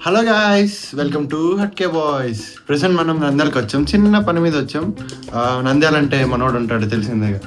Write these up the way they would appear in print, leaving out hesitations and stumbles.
Hello guys, welcome to hatke boys. Present మనం నంద్యాలకు వచ్చాం, చిన్న పని మీద వచ్చాం. నంద్యాల అంటే మనోడు ఉంటాడు తెలిసిందేగా.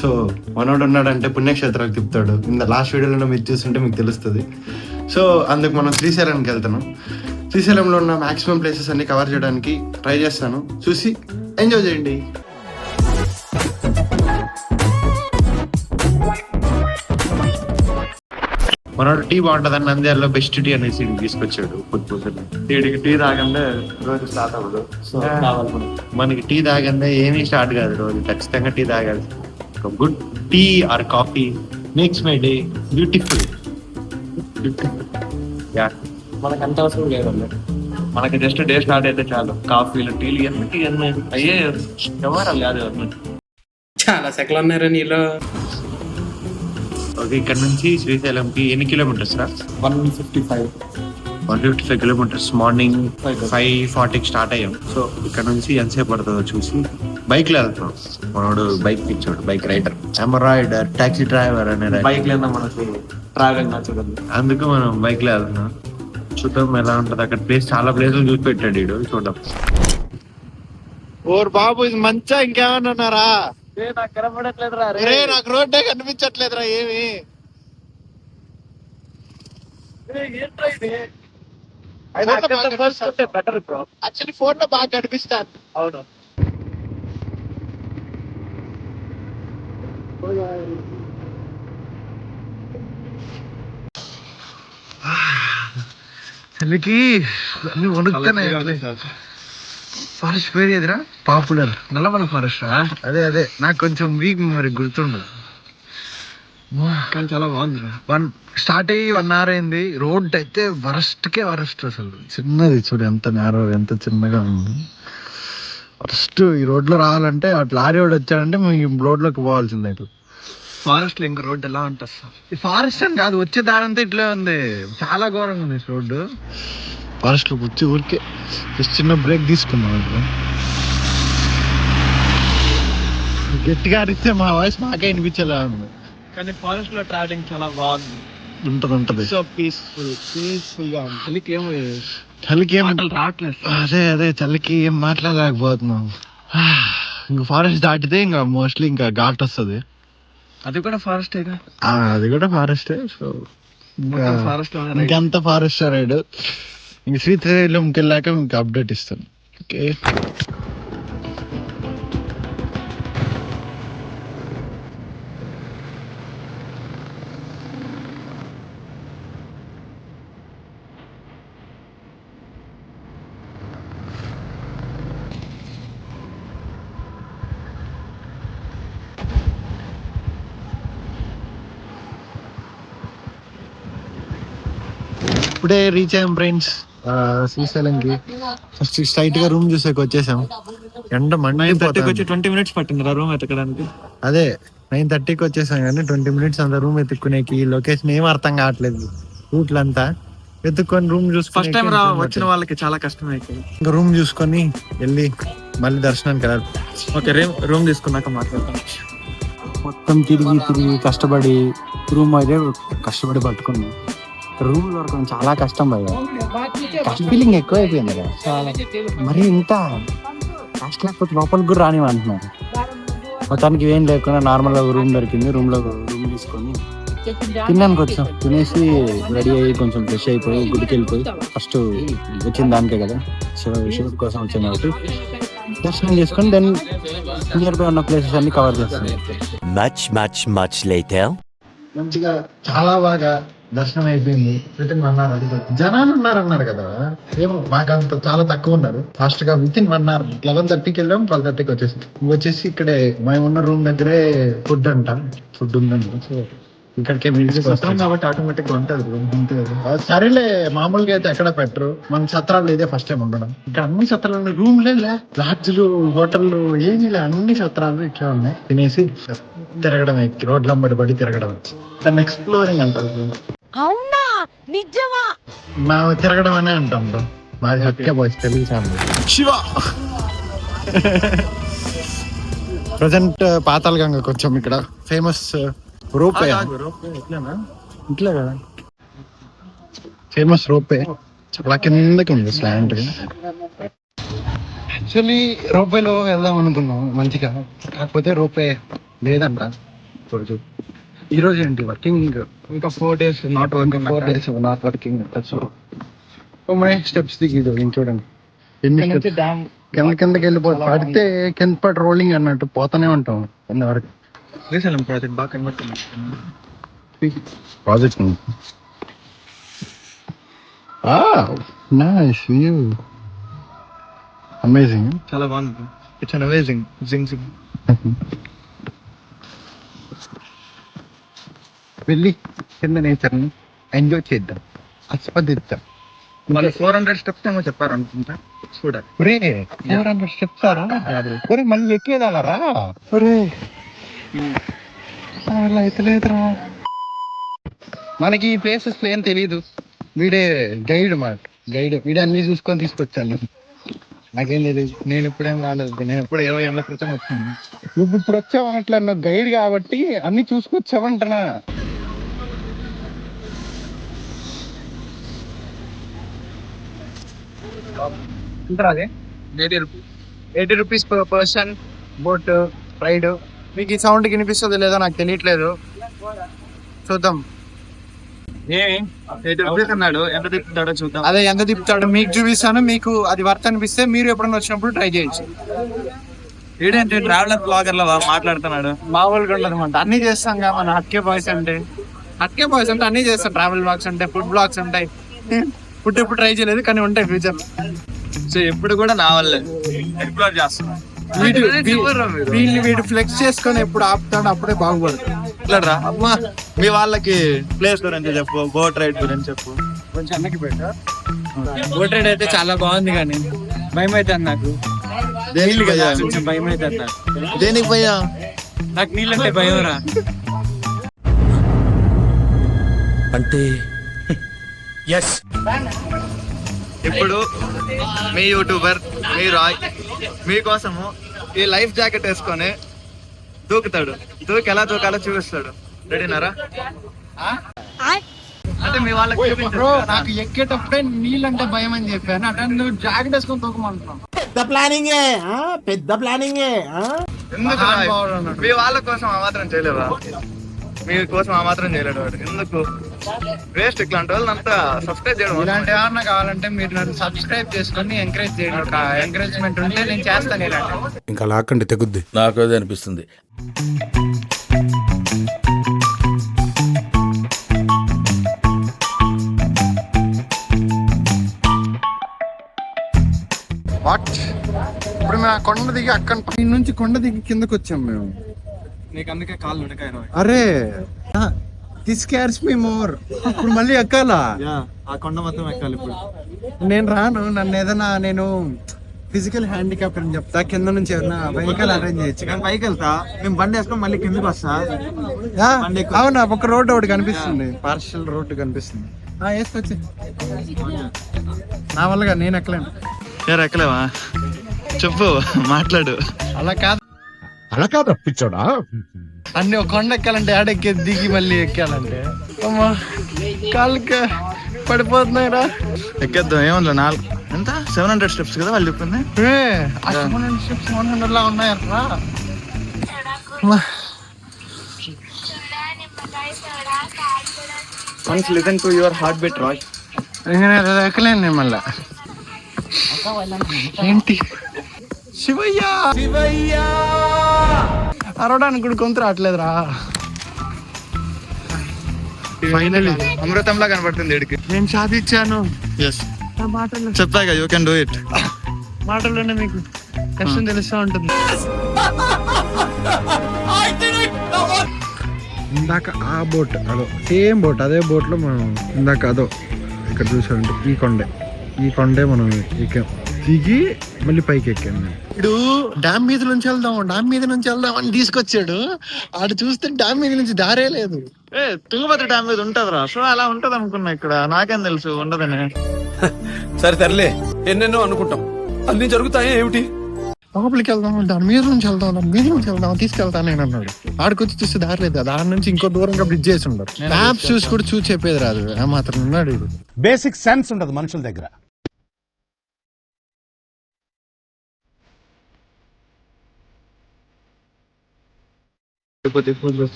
సో మనోడు ఉన్నాడంటే పుణ్యక్షేత్రాలకు తిప్పుతాడు. ఇంత లాస్ట్ వీడియోలో మీరు చూస్తుంటే మీకు తెలుస్తుంది. సో అందుకు మనం శ్రీశైలంకి వెళ్తున్నాం. శ్రీశైలంలో ఉన్న మ్యాక్సిమం ప్లేసెస్ అన్ని కవర్ చేయడానికి ట్రై చేస్తాను. చూసి ఎంజాయ్ చేయండి. మనోడు టీ బాగుంటుందని నంద్యాలలో బెస్ట్ టీ అనేసి తీసుకొచ్చాడు. పొద్దున టీ తాగందే రోజు స్టార్ట్ అవ్వదు. సో మనకి టీ తాగందే ఏమీ స్టార్ట్ కాదు రోజు. ఖచ్చితంగా టీ తాగాలి. Good tea or coffee makes my day beautiful. మనకు అంత అవసరం లేదండి. మనకి జస్ట్ డే స్టార్ట్ అయితే చాలు. కాఫీలు టీలు అన్నీ అయ్యే వ్యవహారాలు కాదు అన్నీ. చాలా సెకలు ఉన్నారా నీలో. ఓకే, ఇక్కడ నుంచి శ్రీశైలంకి ఎన్ని కిలోమీటర్స్ రా? 155 కిలోమీటర్స్. మార్నింగ్ 5:40కి స్టార్ట్ అయ్యాం. సో ఇక్కడ నుంచి ఎంతసేపు పడుతుందో చూసి బైక్ లో వెళ్తున్నాం. మనోడు బైక్ ఇచ్చాడు, bike rider, rider, taxi driver అనే బైక్ లేదా మనకు ట్రావెలింగ్ నచ్చదు, అందుకు మనం బైక్ లో వెళ్తున్నాం. చూద్దాం ఎలా ఉంటది అక్కడ. ప్లేస్ చాలా ప్లేసులు చూసి పెట్టాడు వీడు, చూద్దాం. ఓర్ బాబు, ఇది మంచిగా ఇంకేమన్నా ఉన్నారా? నాకు కనపడట్లేదురా. నాకు రోడ్డే కనిపించట్లేదురా ఏమి. యాక్చువల్లీ ఫోన్ లో బాగా కనిపిస్తాను. అవును, చలికి అన్ని వణుకుతున్నాయి. ఫారెస్ట్ పేరు ఏదిరా? Popular Nallamala forest. అదే నాకు కొంచెం వీక్ మరి గుర్తుండదు. కానీ చాలా బాగుంది. స్టార్ట్ అయ్యి 1 hour అయింది. రోడ్ అయితే వరస్ట్ అసలు. చిన్నది చూడు, ఎంత నేరో, ఎంత చిన్నగా ఉంది. వరస్ట్. ఈ రోడ్ లో రావాలంటే అట్లా లారీ రోడ్ వచ్చాడంటే మేము ఈ రోడ్ లోకి పోవాల్సిందే. ఇట్లా ఫారెస్ట్ లో ఇంకా రోడ్ ఎలా ఉంటుంది సార్? ఈ ఫారెస్ట్ అని కాదు, వచ్చే దారంతా ఇట్లే ఉంది. చాలా ఘోరంగా ఉంది రోడ్డు. ఫారెస్ట్ లోకి వచ్చి ఊరికే జస్ట్ చిన్న బ్రేక్ తీసుకున్నాం. ఇప్పుడు గట్టిగా అరిస్తే మా వాయిస్ మాకే వినిపించేలా ఉంది. కానీ ఫారెస్ట్ లో ట్రావెలింగ్ చాలా బాగుంది. ఉంటది సో పీస్ఫుల్ గా ఉంది. చలికి ఏం రావట్లేదు. అదే చలికి ఏం మాట్లాడలేకపోతున్నాం. ఇంకా ఫారెస్ట్ దాటితే ఇంకా మోస్ట్లీ ఇంకా ఘాట్ వస్తుంది. అది కూడా ఫారెస్ట్ అది కూడా ఫారెస్టే. సో ఫారెస్ట్ ఇంకెంత ఫారెస్ట్ రైడ్. ఇంక శ్రీశైలంకి వెళ్ళాక మీకు అప్డేట్ ఇస్తాను. ఓకే, ఇప్పుడే రీచ్ అయ్యాం ఫ్రెండ్స్ శ్రీశైలంకి. ఫస్ట్ స్ట్రైట్ గా రూమ్ చూసాక వచ్చేసాం. ఎండ మండి 20 minutes పట్టింది రూమ్ ఎతకడానికి. అదే 9:30కి వచ్చేసాం కానీ 20 minutes అంత రూమ్ ఎత్తుక్కునేకి. లొకేషన్ ఏం అర్థం కావట్లేదు. రూట్లంతా ఎత్తుక్కొని రూమ్ చూసుకొని ఫస్ట్ టైం వచ్చిన వాళ్ళకి చాలా కష్టం అయిపోయింది. ఇంకా రూమ్ చూసుకొని వెళ్ళి మళ్ళీ దర్శనానికి వెళ్ళాలి. ఓకే, రూమ్ తీసుకున్నాక మాట్లాడతాం. మొత్తం తిరిగి కష్టపడి రూమ్ అయితే కష్టపడి పట్టుకున్నాం. రూమ్ దొరకడం చాలా కష్టం భయ్య. కష్ట ఫీలింగ్ ఎక్కువ అయిపోయింది కదా. మరి ఇంత కష్టం లేకపోతే లోపలికి కూడా రానివ్వంటున్నారు. మొత్తానికి ఏం లేకుండా నార్మల్ గా రూమ్ దొరికింది. రూమ్ తీసుకొని తిన్నానికి వచ్చాం. తినేసి రెడీ అయ్యి కొంచెం ఫ్రెష్ అయిపోయి గుడికి వెళ్ళిపోయి, ఫస్ట్ వచ్చిన దానికే కదా శివుడి కోసం వచ్చింది కాబట్టి దర్శనం చేసుకొని దెన్ నియర్ బై ఉన్న ప్లేసెస్ అన్ని కవర్ చేస్తాం. మంచిగా చాలా బాగా దర్శనం అయిపోయింది. జనాలు ఉన్నారన్నారు కదా, ఏమో మాకంత చాలా తక్కువ ఉన్నారు. ఫాస్ట్ గా విత్ ఇన్ 1 hour 11:30కి వెళ్ళాం, 12:30కి వచ్చేసి ఇక్కడే మేము ఉన్న రూమ్ దగ్గరే ఫుడ్ ఉందంట. సో ఇక్కడికే కాబట్టి ఆటోమేటిక్ గా ఉంటుంది. సరేలే, మామూలుగా అయితే ఎక్కడ పెట్టరు. మన సత్రాలు ఇదే ఫస్ట్ టైం ఉండడం. ఇక్కడ అన్ని సత్రాలు రూమ్ లేదా లాడ్జ్లు, హోటళ్ళు ఏమీ లే, అన్ని సత్రాలు ఇట్లా ఉన్నాయి. తినేసి తిరగడం, రోడ్ల పడి తిరగడం, దాన్ని ఎక్స్ప్లోరింగ్ అంటారు. అవునా, నిజమా? మేము తిరగడం అనే అంటాం. మాది హక్కే boys Telugu family. Shiva present పాతాళ గంగకి వచ్చాం. ఇక్కడ ఫేమస్ రోప్ ఇట్లా కదా. ఫేమస్ రోపే చాలా కిందకి ఉంది స్లాంట్ గా. యాక్చువల్లీ రోపేలో వెళ్దాం అనుకున్నాం మంచిగా, కాకపోతే రోపే లేదంట ఈ రోజు. ఏంటి వర్కింగ్ ఇంకా 4 days not working, 4 days not working. So my steps దిగిదు చూడండి ఎన్ని steps. కిందకి వెళ్ళిపోతుంది, పడితే కింద పడి రోలింగ్ అన్నట్టు పోతానే ఉంటాం కింద వరకు. ప్రాజెక్ట్ బాగా కనబడుతుంది. ప్రాజెక్ట్ నైస్ వ్యూ, అమేజింగ్, చాలా బాగుంది. ఇట్స్ అన్ అమేజింగ్ జింగ్. వెళ్ళి కింద నేచర్ని ఎంజాయ్ చేద్దాం, ఆస్వాదిద్దాం. వాళ్ళు 400 steps ఏమో చెప్పారు అనుకుంటా. చూడాలి. 400 steps ఒరే మళ్ళీ ఎక్కేదాలరా? ఒరే అలా అయితే లేదురా. మనకి ఈ ప్లేసెస్ ఏం తెలీదు, వీడే గైడ్ మాట. వీడే అన్ని చూసుకొని తీసుకొచ్చాను. నాకేం తెలియదు, నేను ఇప్పుడేం రాలేదు, నేను ఎప్పుడు 20 ఏళ్ళ క్రితం వచ్చాను. ఇప్పుడు వచ్చావనట్లే, నువ్వు గైడ్ కాబట్టి అన్ని చూసుకొచ్చావంటనా. అదే 80 rupees per person boat ride. మీకు ఈ సౌండ్ వినిపిస్తుందో లేదో నాకు తెలియట్లేదు, చూద్దాం. 80 rupees అన్నాడు. ఎంత తిప్పుతాడో చూద్దాం. అదే ఎంత తిప్పుతాడు మీకు చూపిస్తాను. మీకు అది వర్త్ అనిపిస్తే మీరు ఎప్పుడైనా వచ్చినప్పుడు ట్రై చేయొచ్చు. ఏంటంటే ట్రావెలర్ బ్లాగర్ లా మాట్లాడుతున్నాడు. మామూలుగా ఉండదు అనమాట, అన్ని చేస్తాం కదా మన హట్కే బాయ్స్ అంటే. హట్కే బాయ్స్ అంటే అన్ని చేస్తాం, ట్రావెల్ బ్లాగ్స్ ఉంటాయి, ఫుడ్ బ్లాగ్స్ ఉంటాయి. ఫుడ్ ఎప్పుడు ట్రై చేయలేదు కానీ ఉంటాయి ఫ్యూచర్. సో ఎప్పుడు కూడా నా వల్లే ఎక్స్ప్లోర్ చేస్తున్నాను. వీడు ఫ్లెక్స్ చేసుకొని ఎప్పుడు ఆపుతాడు, అప్పుడే బాగుపడుతుంది. ఇట్లా అమ్మా, మీ వాళ్ళకి ప్లేస్ గురించి చెప్పు, బోట్ రైడ్ గురించి చెప్పు. కొంచెం అన్నకి పెట్టా. బోట్ రైడ్ అయితే చాలా బాగుంది, కానీ భయం అవుతుంది నాకు. దేనికి భయ్యా? కొంచెం భయం అవుతుంది నాకు. దేనికి భయ్యా? నాకు నీళ్ళంటే భయం రా. అంటే ఎస్. ఇప్పుడు మీ యూట్యూబర్ మీ రాయ్ మీకోసము ఈ లైఫ్ జాకెట్ వేసుకొని దూకుతాడు. ఎలా దూకాలో చూపిస్తాడు. రెడీనారా? అంటే మీ వాళ్ళకి బ్రో, నాకు ఎక్కేటప్పుడే నీళ్ళంటే భయం అని చెప్పాను, అట్లా నువ్వు జాకెట్ వేసుకొని తూకమంటున్నావు. పెద్ద ప్లానింగే. ఎందుకు రాయ్? మీ వాళ్ళ కోసం ఆ మాత్రం చేయలేవా? మీ కోసం ఆ మాత్రం చేయలేడు వాడు. ఎందుకు వేస్ట్ ఇట్లాంటి వాళ్ళని అంతా సబ్స్క్రైబ్ చేయడం. ఇలాంటి ఏమన్నా కావాలంటే మీరు నన్ను సబ్స్క్రైబ్ చేసుకొని ఎంకరేజ్ చేయండి. ఒక ఎంకరేజ్మెంట్ ఉంటే నేను చేస్తాను ఇలాంటి. ఇంకా లాక్కండి తెగుద్ది. నాకు అదే అనిపిస్తుంది. వాట్? ఇప్పుడు మేము ఆ కొండ దిగి అక్కడ నుంచి కొండ దిగి కిందకి వచ్చాం మేము. నీకు అందుకే కాళ్ళు ఉడకాయి. అరే దిస్ కేర్స్ మీ మోర్. ఇప్పుడు మళ్ళీ ఎక్కాలా? ఆ కొండ మొత్తం ఎక్కాలి ఇప్పుడు. నేను రాను, నన్ను ఏదైనా నేను ఫిజికల్ హ్యాండిక్యాప్ అని చెప్తా, కింద నుంచి ఏదైనా వెహికల్ అరేంజ్ చేయొచ్చు. నేను పైకి వెళ్తా, మేము బండి వేసుకొని మళ్ళీ కిందకి వస్తా. అవునా? ఒక రోడ్ ఒకటి కనిపిస్తుంది, పార్షల్ రోడ్ కనిపిస్తుంది. వేసుకొచ్చి నా వల్లగా నేను ఎక్కలేను. ఎక్కలేవా? చెప్పు, మాట్లాడు. అలా కాదు పిచ్చోడా. అన్ని ఒక కొండ ఎక్కాలంటే ఆడెక్కి దిగి మళ్ళీ ఎక్కాలంటే అమ్మా కాళ్ళకి పడిపోతున్నాయిరా. ఎక్కేద్దాం, ఏముంది. ఎంత 700 steps కదా వాళ్ళు చెప్పింది. 700 లా ఉన్నాయరా. Once listen to your heartbeat, Roy. ఎక్కలేను నేను మళ్ళా. ఏంటి శివయ్య అరవడానికి కూడా గొంతు రావట్లేదురా. ఫైనలీ అమృతంలా కనబడుతుంది వీడికి. నేను సాధించాను. ఎస్, చెప్పాక యూ కెన్ డూ ఇట్. మాటల్లోనే మీకు కష్టం తెలుస్తూ ఉంటుంది. ఇందాక ఆ బోట్ అదో సేమ్ బోట్, అదే బోట్ లో మనం ఇందాక అదో ఇక్కడ చూసామంటే ఈ కొండే మనం ఎక్కాం, దిగి మళ్ళీ పైకి ఎక్కాను. ఇప్పుడు డ్యామ్ మీద నుంచి వెళ్దాం అని తీసుకొచ్చాడు. ఆడు చూస్తే డ్యామ్ మీద నుంచి దారే లేదు. తుంగభద్ర డ్యామ్ మీద ఉంటదిరా. సో అలా ఉంటది అనుకున్నా, ఇక్కడ నాకేం తెలుసు ఉండదని. సరే తరలే, ఎన్నెన్నో అనుకుంటాం, అన్ని జరుగుతాయి ఏమిటి? లోపలికి వెళ్దాం, దాని మీద నుంచి వెళ్దాం తీసుకెళ్తాను నేను అన్నాడు. ఆడికొచ్చి చూస్తే దారి లేదు, దాని నుంచి ఇంకో దూరంగా బ్రిడ్జ్ చేసి ఉండరు. మ్యాప్స్ చూసి కూడా చూసి చెప్పేది రాదు, ఆ మాత్రం ఉన్నాడు వీడు. బేసిక్ సెన్స్ ఉండదు మనుషుల దగ్గర.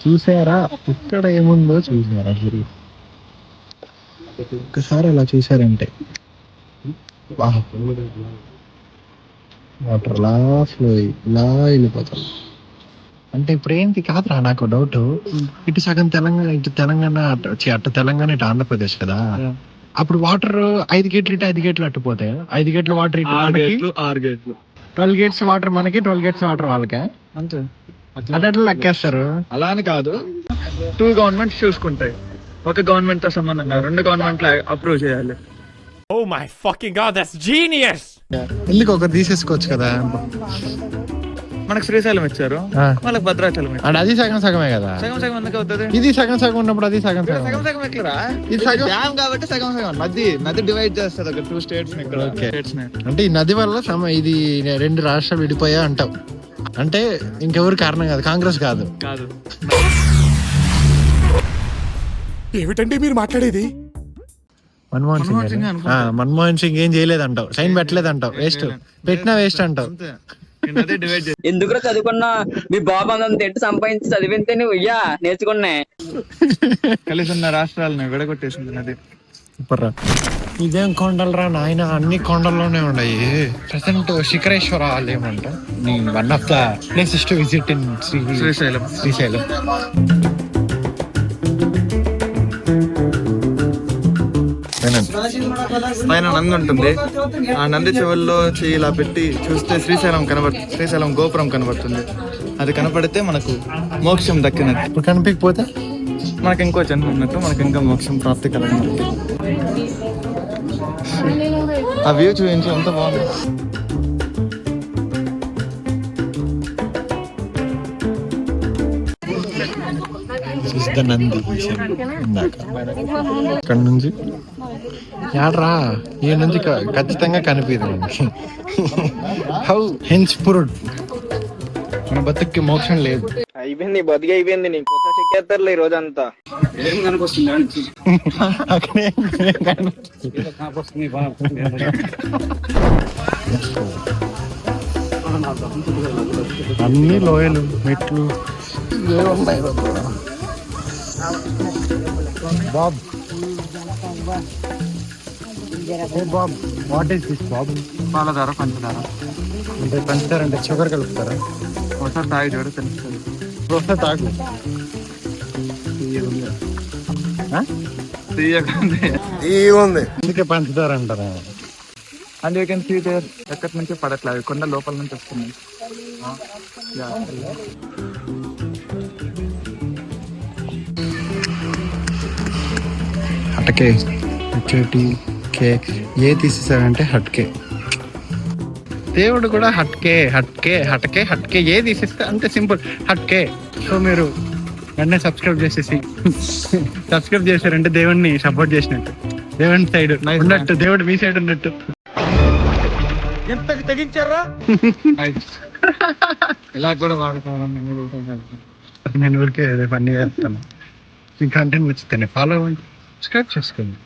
చూసారా ఇక్కడ ఏముందో చూసారా మీరు? ఒక్కసారి అలా చూసారంటే వాటర్ లా ఫ్లో ఇలా వెళ్ళిపోతాం. అంటే ఇప్పుడు ఏంటి కాదురా, నాకు డౌట్. ఇటు సగం తెలంగాణ, ఇటు తెలంగాణ, అటు తెలంగాణ, ఇటు ఆంధ్రప్రదేశ్ కదా. అప్పుడు వాటర్ 5 గేట్లు ఇటు 5 గేట్లు అట్టుపోతాయి. 5 గేట్ల వాటర్ ఇటు 6 గేట్లు, 12 గేట్స్ వాటర్ మనకి, 12 గేట్స్ వాటర్ వాళ్ళకే. అంతే అట్లా లెక్కేస్తారు. అలా అని కాదు, 2 గవర్నమెంట్స్ చూసుకుంటాయి. ఒక గవర్నమెంట్ తో సంబంధం కాదు, 2 గవర్నమెంట్లు అప్రూవ్ చేయాలి. Oh my fucking god, that's genius! ఎందుకు ఒకరు తీసేసుకోవచ్చు కదా. మనకు శ్రీశైలం ఇచ్చారు, వాళ్ళకి భద్రాచలం ఇచ్చారు. అది సగం సగమే కదా. సగం సగం ఎందుకు అవుతుంది? ఇది సగం సగం ఉన్నప్పుడు అది సగం సగం. సగం సగం ఎట్లరా? ఇది సగం డ్యామ్ కాబట్టి సగం సగం. నది డివైడ్ చేస్తుంది ఒక 2 స్టేట్స్ ని ఇక్కడ. స్టేట్స్ ని అంటే ఈ నది వల్ల ఇది 2 రాష్ట్రాలు విడిపోయా అంటావు. అంటే ఇంకెవరు కారణం కాదు, కాంగ్రెస్ కాదు. ఏమిటండి మీరు మాట్లాడేది? మన్మోహన్ సింగ్ ఏం చేయలేదంటావు, సైన్ పెట్టలేదంటావు, వేస్ట్, పెట్టినా వేస్ట్ అంటావు. ఎందుకు చదువుకున్నా? మీ బాబు అంత ఎట్టు సంపాదించి చదివితే నువ్వు ఇయ్యా నేర్చుకున్నా. కలిసి ఉన్న రాష్ట్రాలను విడగొట్టేసింది నది. సూపర్. ఇదేం కొండలరా నాయన, అన్ని కొండల్లోనే ఉన్నాయి. ప్రెసెంట్ శిఖరేశ్వర ఆలయం one of the places to visit in Srisailam. పైన నంది ఉంటుంది, ఆ నంది చెవుల్లో చెయ్యి ఇలా పెట్టి చూస్తే శ్రీశైలం గోపురం కనబడుతుంది. అది కనపడితే మనకు మోక్షం దక్కినట్టు. ఇప్పుడు కనిపించకపోతే మనకి ఇంకో జన్మ ఉన్నట్టు, మనకి ఇంకా మోక్షం ప్రాప్తి కలిగినట్టు. ఆ వ్యూ చూపించి ఎంత బాగుంది. నంది ఇక్కడ నుంచి యాడ్రా, ఈ నుంచి ఖచ్చితంగా కనిపించదు మనకి. హౌ హెన్స్ పురుడ్, మన బతుక్కి మోక్షం లేదు. అయిపోయింది బతికి అయిపోయింది. నీ కొత్త చెక్కేస్తారులే ఈ రోజంతా. అన్ని లోయలు, మెట్లు ఏమున్నాయి బాబ్. బాబ్, వాట్ ఈస్ దిస్ బాబ్? పాలధార, పంచదార. అంటే పంచదార అంటే షుగర్ కలుపుతారా? ఒకసారి తాగి చూడ తెలుస్తుంది. ఒకసారి తాగు. అందుకే పంచదార అంటారా? And you can see there, ఎక్కడి నుంచి పడట్లేదు, కొండ లోపల నుంచి వస్తుంది. హట్కే హెచ్ఐటి కే ఏ తీసేసారంటే హట్కే. దేవుడు కూడా హట్కే హట్కే హట్కే హట్కే ఏ తీసేస్తే అంతే, సింపుల్, హట్కే. సో మీరు వెంటనే సబ్స్క్రైబ్ చేశారంటే దేవుడిని సపోర్ట్ చేసినట్టు, దేవుడి సైడ్ ఉన్నట్టు, దేవుడు మీ సైడ్ ఉన్నట్టు. ఎంత తెగించారా? ఇలా కూడా వాడుకోవాలి. నేను ఊరికే పని చేస్తాను. మీ కంటెంట్ నచ్చితేనే ఫాలో అవ్వండి, సబ్స్క్రైబ్ చేసుకోండి,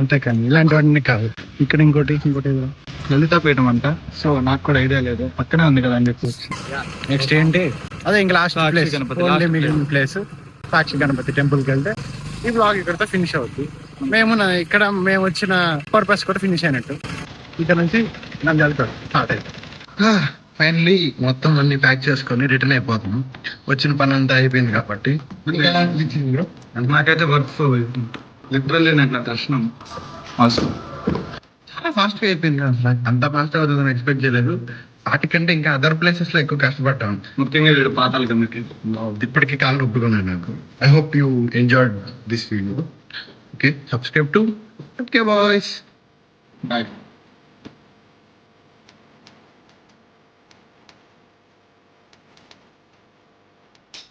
అంతేకాని ఇలాంటివన్నీ కాదు. ఇక్కడ ఇంకోటి ఏదో లలితాపీఠం అంట. సో నాకు కూడా ఐడియా లేదు, పక్కనే ఉంది కదా అని చెప్పి. నెక్స్ట్ ఏంటి అదే ఇంకా లాస్ట్ ప్లేస్, ఓన్లీ మిగిలిన ప్లేస్ సాక్షి గణపతి టెంపుల్కి వెళ్తే ఈ బ్లాగ్ ఇక్కడతో ఫినిష్ అవుద్ది. ఇక్కడ మేము వచ్చిన పర్పస్ కూడా ఫినిష్ అయినట్టు. ఇక్కడ నుంచి నంద్యాల స్టార్ట్ అయింది. ఫైనలీ మొత్తం అన్ని ప్యాక్ చేసుకొని రిటర్న్ అయిపోతాం. వచ్చిన పని అంతా అయిపోయింది కాబట్టి. నాకైతే వర్క్ లిటరల్లీ నాకు నా దర్శనం చాలా ఫాస్ట్ గా అయిపోయింది కదా. అసలు అంత ఫాస్ట్ అవుతుందని ఎక్స్పెక్ట్ చేయలేదు. వాటికంటే ఇంకా అదర్ ప్లేసెస్ లో ఎక్కువ కష్టపడ్డాం. ముఖ్యంగా పాతాల గంగకి ఇప్పటికీ కాళ్ళు ఒప్పుకున్నాను నాకు. I hope you enjoyed this video. Okay, subscribe to okay boys. Bye.